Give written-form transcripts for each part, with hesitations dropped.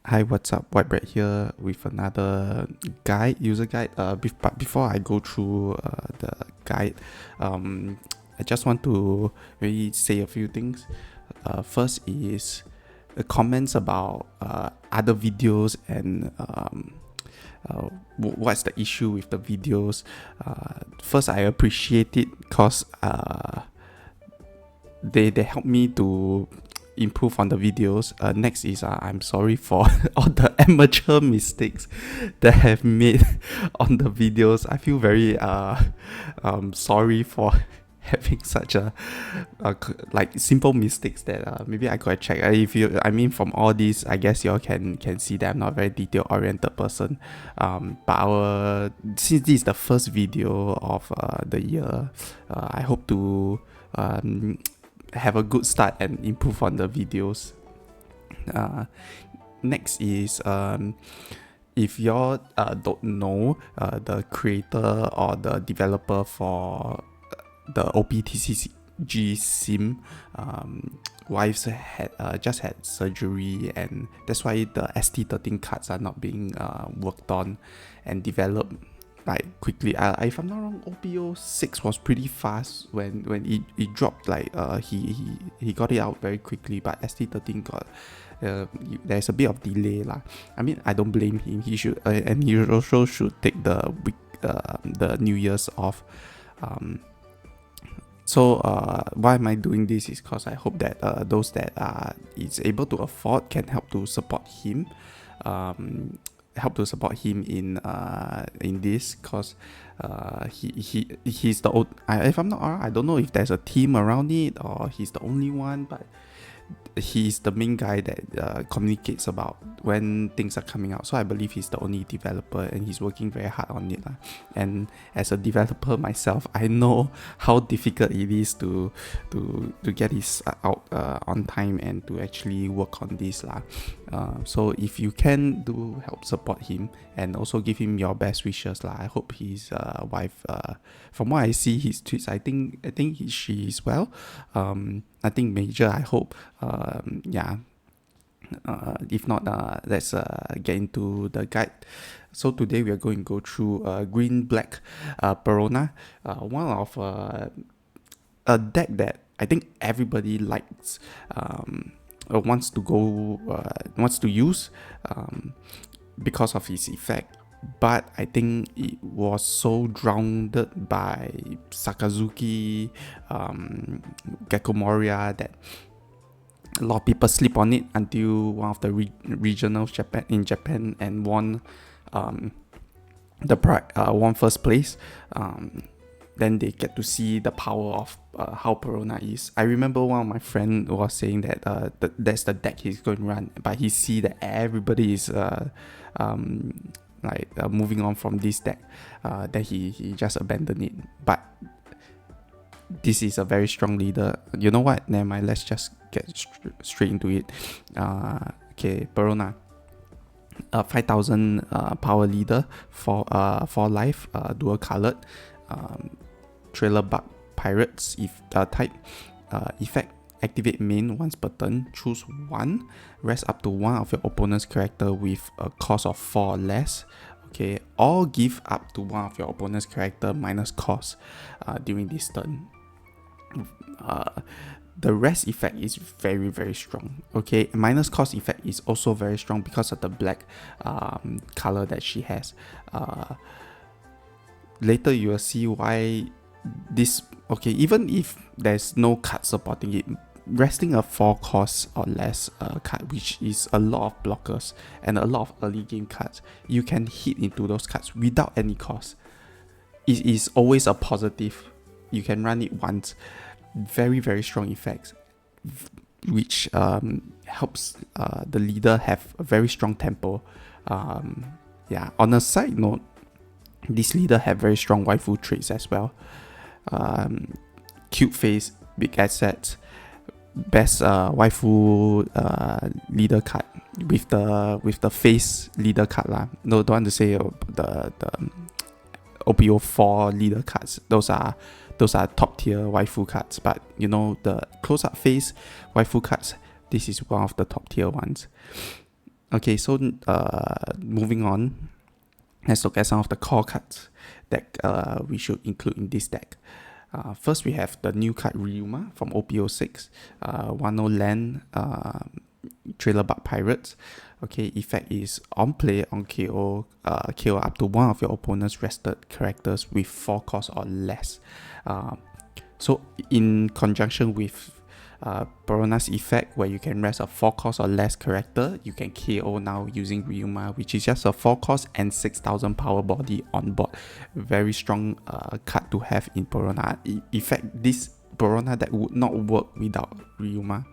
Hi, what's up? White Bread here with another user guide. But before I go through the guide, I just want to really say a few things. First is the comments about other videos and what's the issue with the videos. First, I appreciate it because they help me to improve on the videos. Next is I'm sorry for all the amateur mistakes that I have made on the videos. I feel very sorry for having such a like simple mistakes that maybe I could have checked. From all these, I guess you all can see that I'm not a very detail oriented person. But since this is the first video of the year, I hope to have a good start and improve on the videos. Next is if y'all don't know, the creator or the developer for the OP06 sim, wives had just had surgery, and that's why the ST13 cards are not being worked on and developed like quickly. If I'm not wrong, OP06 was pretty fast when it dropped. Like he got it out very quickly, but ST13 got there's a bit of delay lah. I mean, I don't blame him. He should and he also should take the week the New Year's off. So why am I doing this is because I hope that those that is able to afford can help to support him. In this, because he's the old, if I'm not wrong, I don't know if there's a team around it or he's the only one, but he's the main guy that communicates about when things are coming out. So I believe he's the only developer and he's working very hard on it. And as a developer myself, I know how difficult it is to get this out on time and to actually work on this. So if you can do help support him and also give him your best wishes. I hope his wife, from what I see his tweets, I think she is well. Nothing major, I hope. If not, let's get into the guide. So today we are going to go through green black Perona, one of a deck that I think everybody likes, wants to use because of its effect. But I think it was so drowned by Sakazuki, Gecko Maria, that a lot of people sleep on it until one of the regionals in Japan and won won first place. Then they get to see the power of how Perona is. I remember one of my friend was saying that that's the deck he's going to run, but he see that everybody is moving on from this deck, then he just abandoned it. But this is a very strong leader. You know what? Never mind. Let's just get straight into it. Okay, Perona, 5,000 power leader for life, dual colored, trailer bug pirates type, effect. Activate main once per turn, choose one, rest up to one of your opponent's character with a cost of 4 or less. Okay, or give up to one of your opponent's character minus cost during this turn. The rest effect is very, very strong. Okay, minus cost effect is also very strong because of the black color that she has. Later you will see why this. Okay, even if there's no card supporting it, resting a 4 cost or less card, which is a lot of blockers and a lot of early game cards, you can hit into those cards without any cost. It is always a positive. You can run it once. Very, very strong effects, which helps the leader have a very strong tempo. On a side note, this leader have very strong waifu traits as well. Cute face, big assets, best waifu leader card with the face leader card lah. No, don't want to say the OP04 leader cards. Those are top tier waifu cards, but you know, the close up face waifu cards, this is one of the top tier ones. Okay, so moving on, let's look at some of the core cards that we should include in this deck. First, we have the new card Ryuma from OP06, 1-0 land, Trailer Bug Pirates. Okay, effect is on play, on KO, KO up to one of your opponent's rested characters with 4 cost or less. So in conjunction with Perona's effect, where you can rest a 4 cost or less character, you can KO now using Ryuma, which is just a 4 cost and 6000 power body on board. Very strong card to have in Perona. In fact, this Perona that would not work without Ryuma.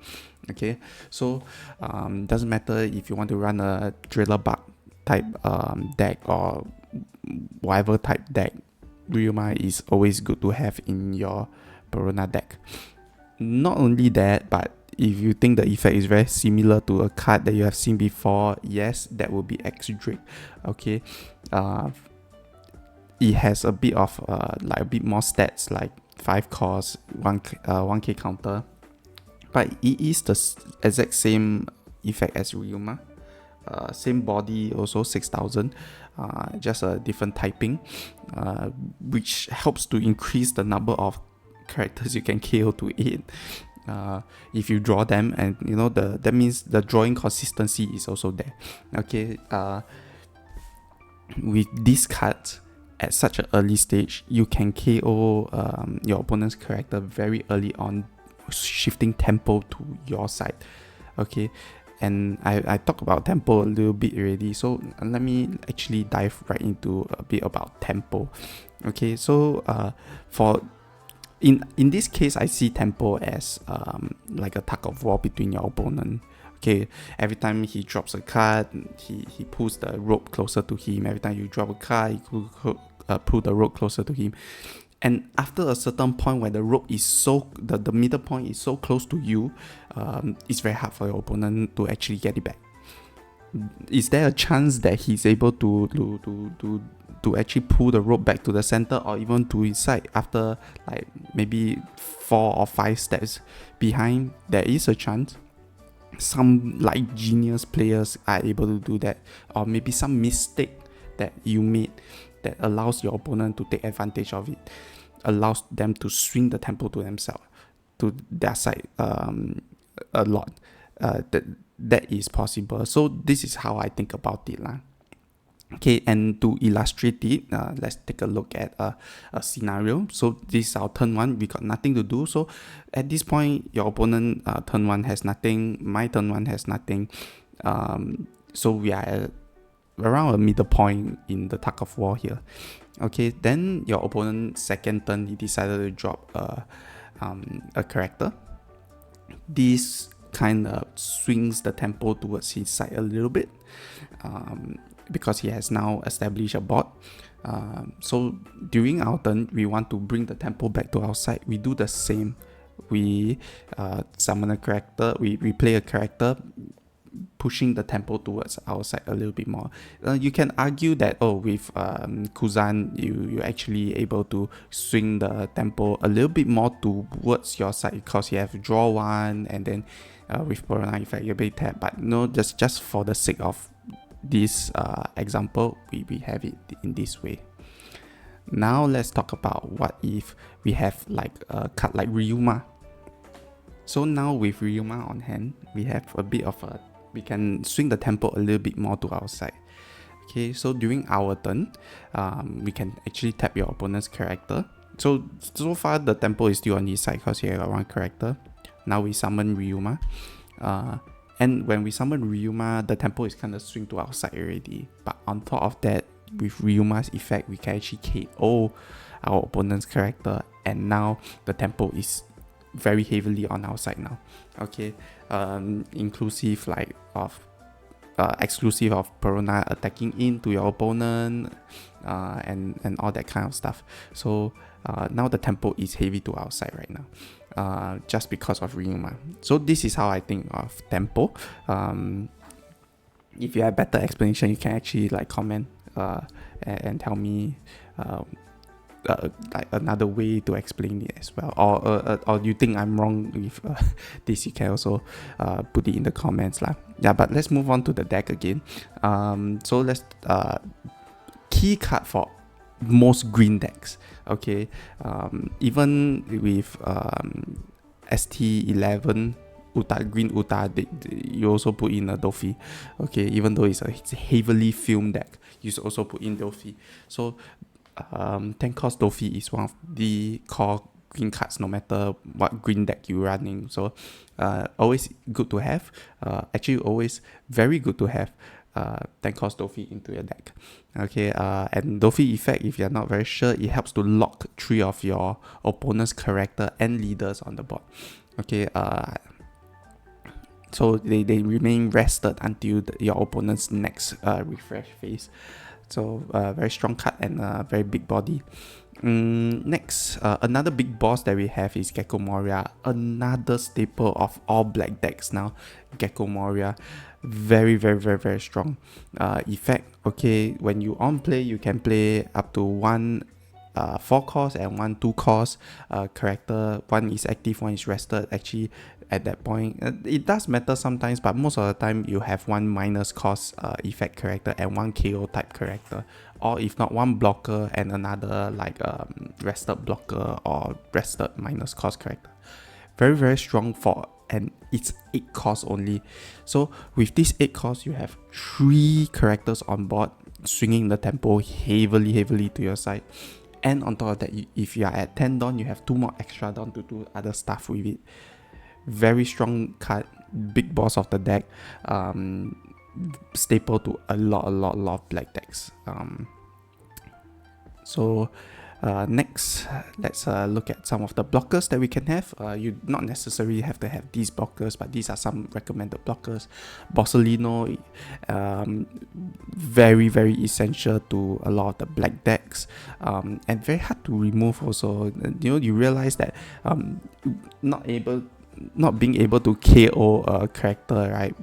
Okay, so doesn't matter if you want to run a Driller Bug type deck or whatever type deck, Ryuma is always good to have in your Perona deck. Not only that, but if you think the effect is very similar to a card that you have seen before, yes, that will be X Drake. Okay, it has a bit of like a bit more stats, like 5 cost, 1k counter, but it is the exact same effect as Ryuma. Same body, also 6000, just a different typing, which helps to increase the number of characters you can KO to 8 if you draw them, and you know that means the drawing consistency is also there. Okay, with this card at such an early stage, you can KO your opponent's character very early on, shifting tempo to your side. Okay, and I talked about tempo a little bit already, so let me actually dive right into a bit about tempo. Okay, so for in this case, I see tempo as like a tug of war between your opponent. Okay, every time he drops a card, he pulls the rope closer to him. Every time you drop a card, he pull the rope closer to him. And after a certain point where the rope is so, the middle point is so close to you, it's very hard for your opponent to actually get it back. Is there a chance that he's able to actually pull the rope back to the center or even to his side after like maybe 4 or 5 steps behind? There is a chance. Some like genius players are able to do that, or maybe some mistake that you made that allows your opponent to take advantage of it, allows them to swing the tempo to themselves, to their side a lot. That is possible. So this is how I think about it lah. Okay, and to illustrate it, let's take a look at a scenario. So this is our turn 1, we got nothing to do. So at this point, your opponent turn 1 has nothing, my turn 1 has nothing. So we are around a middle point in the tug of war here. Okay, then your opponent second turn, he decided to drop a character. This kind of swings the tempo towards his side a little bit, because he has now established a board. So during our turn, we want to bring the tempo back to our side. We do the same. We summon a character, we play a character, pushing the tempo towards our side a little bit more. You can argue that with Kuzan, you're actually able to swing the tempo a little bit more towards your side because you have to draw 1, and then with Perona effect you're able to tap. But no, just for the sake of this example, we have it in this way. Now let's talk about what if we have like a card like Ryuma. So now with Ryuma on hand, we have a bit of we can swing the tempo a little bit more to our side. Okay, so during our turn, we can actually tap your opponent's character. So far the tempo is still on his side because he has one character. Now we summon Ryuma. And when we summon Ryuma, the tempo is kind of swing to our side already. But on top of that, with Ryuma's effect, we can actually KO our opponent's character. And now the tempo is very heavily on our side now. Okay, inclusive like of exclusive of Perona attacking into your opponent, and all that kind of stuff. So now the tempo is heavy to our side right now, just because of Ryuma. So this is how I think of tempo. If you have better explanation, you can actually like comment and tell me like another way to explain it as well, or you think I'm wrong with this, you can also put it in the comments lah. Yeah, but let's move on to the deck again. So let's key card for most green decks. Okay, even with ST11 green Uta, you also put in a Dofi. Okay, even though it's a heavily filmed deck, you also put in Dofi. So 10 cost Dofi is one of the core green cards no matter what green deck you're running. So always good to have, actually always very good to have 10 cost Dofi into your deck. Okay, and Dofi effect, if you're not very sure, it helps to lock 3 of your opponent's character and leaders on the board. Okay, so they remain rested until your opponent's next refresh phase. So very strong card and very big body. Next, another big boss that we have is Gecko Maria, another staple of all black decks now. Gecko Maria, very strong effect. Okay, when you on play, you can play up to one 4 cost and 1 2 cost character. One is active, one is rested. Actually, at that point, it does matter sometimes, but most of the time you have one minus cost effect character and one KO type character, or if not, one blocker and another like rested blocker or rested minus cost character. Very strong for, and it's 8 costs only. So with this 8 costs, you have 3 characters on board, swinging the tempo heavily to your side. And on top of that, if you are at 10 dawn, you have 2 more extra dawn to do other stuff with it. Very strong card, big boss of the deck, staple to a lot of black decks. Next, let's look at some of the blockers that we can have. You not necessarily have to have these blockers, but these are some recommended blockers. Borsalino, very essential to a lot of the black decks, and very hard to remove also. You realize that not being able to KO a character, right,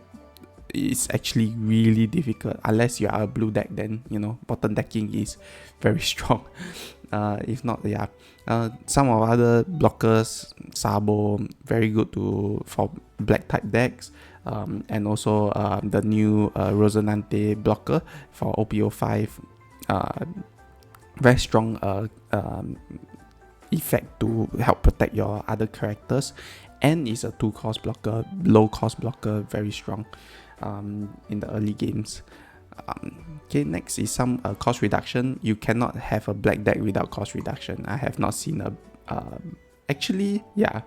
is actually really difficult unless you are a blue deck. Then bottom decking is very strong. If not, yeah, some of other blockers, Sabo, very good for black type decks, and also the new Rosinante blocker for OP06, very strong effect to help protect your other characters, and is a 2 cost blocker, low cost blocker, very strong in the early games. Okay, next is some cost reduction. You cannot have a black deck without cost reduction. I have not seen a actually, yeah,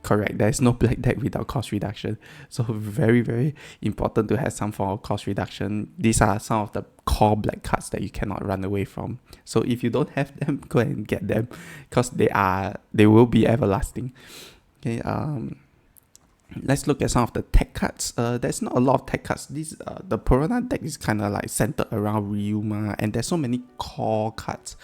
correct, there is no black deck without cost reduction. So very important to have some form of cost reduction. These are some of the core black cards that you cannot run away from. So if you don't have them, go ahead and get them, because they will be everlasting. Okay, let's look at some of the tech cards. There's not a lot of tech cards. The Perona deck is kind of like centered around Ryuma, and there's so many core cards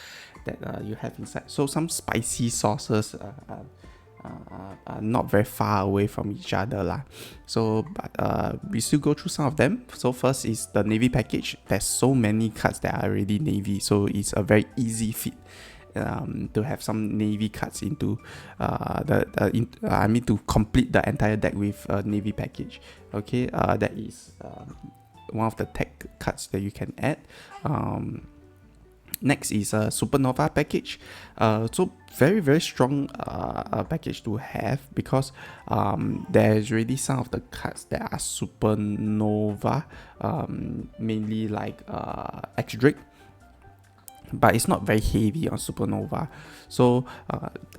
that you have inside. So some spicy sauces are not very far away from each other lah. So but we still go through some of them. So first is the Navy package. There's so many cards that are already Navy, so it's a very easy fit to have some Navy cards into to complete the entire deck with a Navy package. Okay, that is one of the tech cards that you can add. Next is a Supernova package. So very strong package to have, because there's already some of the cards that are Supernova, mainly like X-Drake, but it's not very heavy on Supernova. So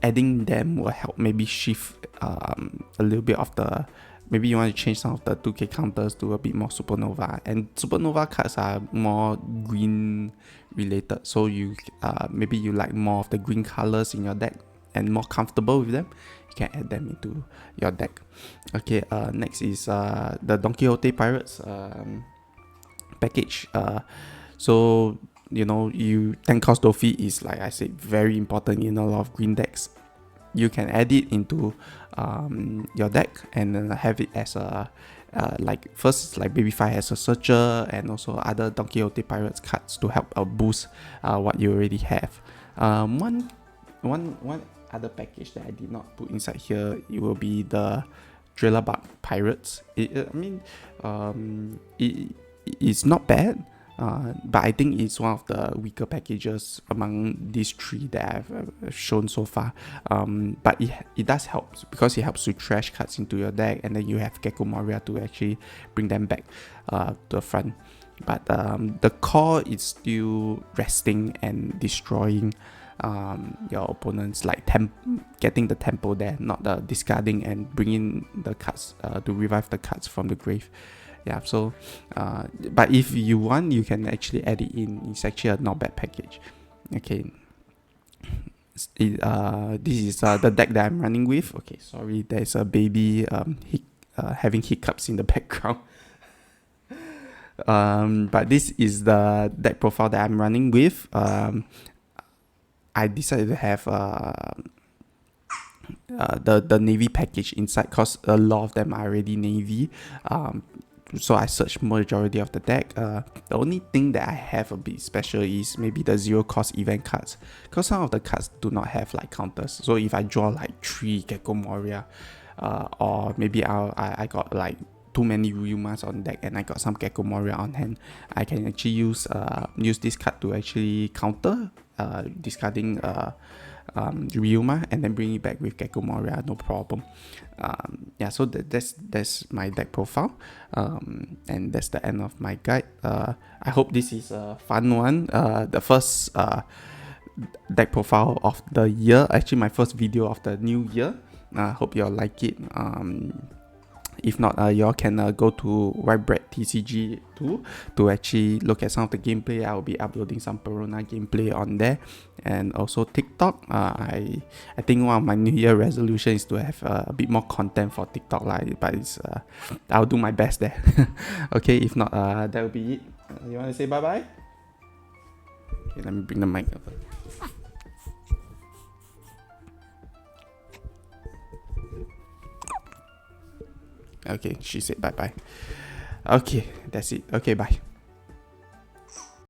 adding them will help maybe shift a little bit of the, maybe you want to change some of the 2k counters to a bit more Supernova, and Supernova cards are more green related, so you maybe you like more of the green colors in your deck and more comfortable with them, you can add them into your deck. Okay, next is the Don Quixote Pirates package. So you 10 cost Dofi is, like I said, very important in a lot of green decks. You can add it into your deck and then have it as a like first, like Baby Fire as a searcher, and also other Don Quixote Pirates cards to help boost what you already have. One other package that I did not put inside here, it will be the Driller Bug Pirates. It's not bad, but I think it's one of the weaker packages among these three that I've shown so far. But it does help because it helps to trash cards into your deck, and then you have Gecko Maria to actually bring them back to the front. But the core is still resting and destroying your opponents, like getting the tempo there, not discarding and bringing the cards to revive the cards from the grave. Yeah, so but if you want, you can actually add it in. It's actually a not bad package. Okay, this is the deck that I'm running with. Okay, sorry, there's a baby having hiccups in the background. But this is the deck profile that I'm running with. I decided to have the navy package inside because a lot of them are already navy. So I searched majority of the deck. The only thing that I have a bit special is maybe the 0 cost event cards, because some of the cards do not have like counters. So if I draw like 3 Gecko Maria, or maybe I got like too many Ryumas on deck and I got some Gecko Maria on hand, I can actually use this card to actually counter, discarding Ryuma and then bring it back with Gecko Maria, no problem. Yeah, so that's my deck profile, and that's the end of my guide. I hope this is a fun one. The first deck profile of the year, actually my first video of the new year. Hope you all like it. If not, y'all can go to White Bread TCG too to actually look at some of the gameplay. I will be uploading some Perona gameplay on there, and also TikTok. I think one of my New Year resolutions is to have a bit more content for TikTok, but it's I'll do my best there. Okay, if not, that will be it. You want to say bye bye? Okay, let me bring the mic over. Okay, she said bye bye. Okay, that's it. Okay, bye.